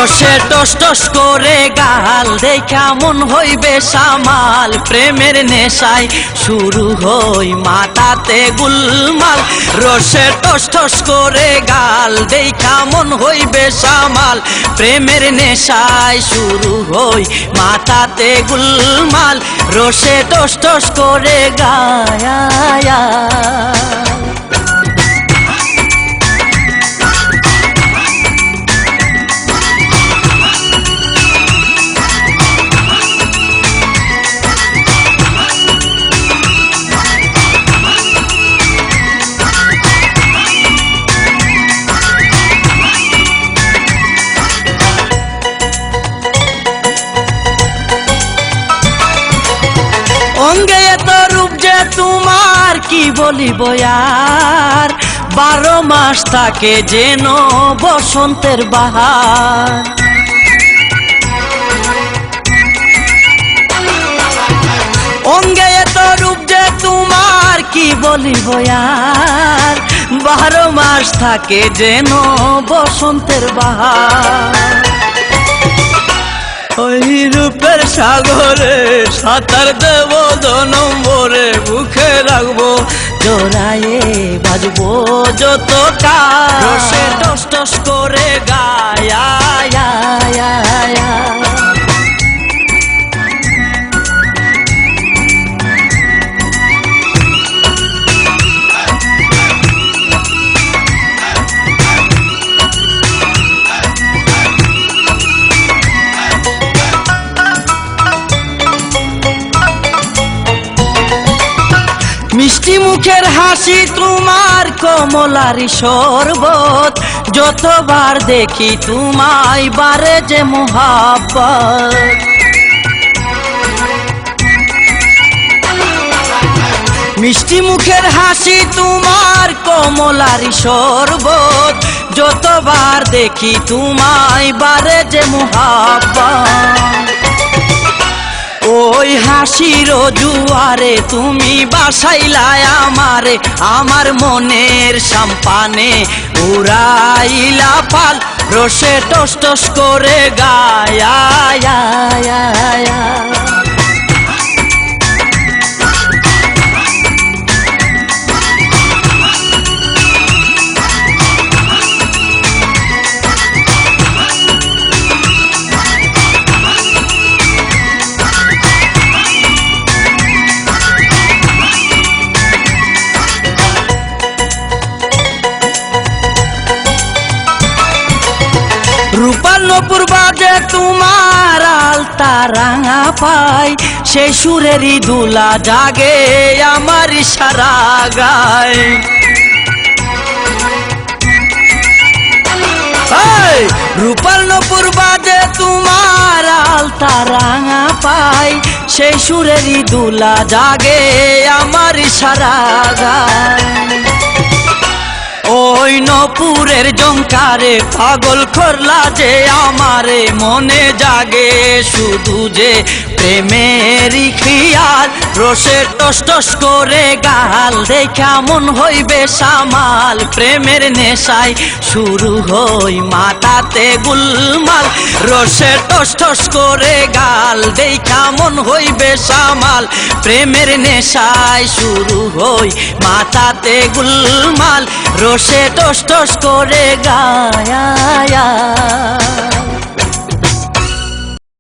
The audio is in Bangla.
রসে টস টস করে গাল দেখা মন হইবে সামাল, প্রেমের নেশায় শুরু হই মাথাতে গুলমাল। রসে টস টস করে গাল দেখা মন হইবে সামাল, প্রেমের নেশায় শুরু হই মাথাতে গুলমাল। রসে টস টস করে গায়। অঙ্গে এত রূপ যে তোমার কি বলিব আর, 12 মাস থাকে যেন বসন্তের বাহার। অঙ্গে এত রূপ যে তোমার কি বলিব আর, 12 মাস থাকে যেন বসন্তের বাহার। ওই রূপের সাগরে সাঁতার দেব নম্বরে, বুকে রাখবো জোড়ায়ে বাজবো যত কার। রসে টস টস করে গায়। মিষ্টি মুখের হাসি তোমার কমলারি শরবত, যতবার দেখি তোমায় বারে যে মোহাব্বত। মিষ্টি মুখের হাসি তোমার কমলারি শরবত, যতবার দেখি তোমায় বারে যে মোহাব্বত। ওই হাসির জুয়ারে তুমি বাসাইলায় আমারে, আমার মনের সাম্পানে উড়াইলা পাল। রসে টস টস করে গায়। রূপার নূপুর বাজে তোমার আলতা রাঙা পাই, সেই সুরেরই দুলা জাগে আমার সারা গায়। রূপার নূপুর বাজে তোমার আলতা রাঙা পাই, সেই সুরেরই দুলা জাগে আমার সারা গায়। ওই নপুরের জঙ্কারে পাগল করলা যে আমারে, মনে জাগে শুধু যে প্রেমেরই খিয়াল। রসে টস টস করে গাল দেখা মন হইবে সামাল, প্রেমের নেশায় শুরু হই মাথাতে গুলমাল। রসে টস টস করে গাল দেখা মন হইবে সামাল, প্রেমের নেশায় শুরু হই মাথাতে গুলমাল। রসে টস টস করে গায়।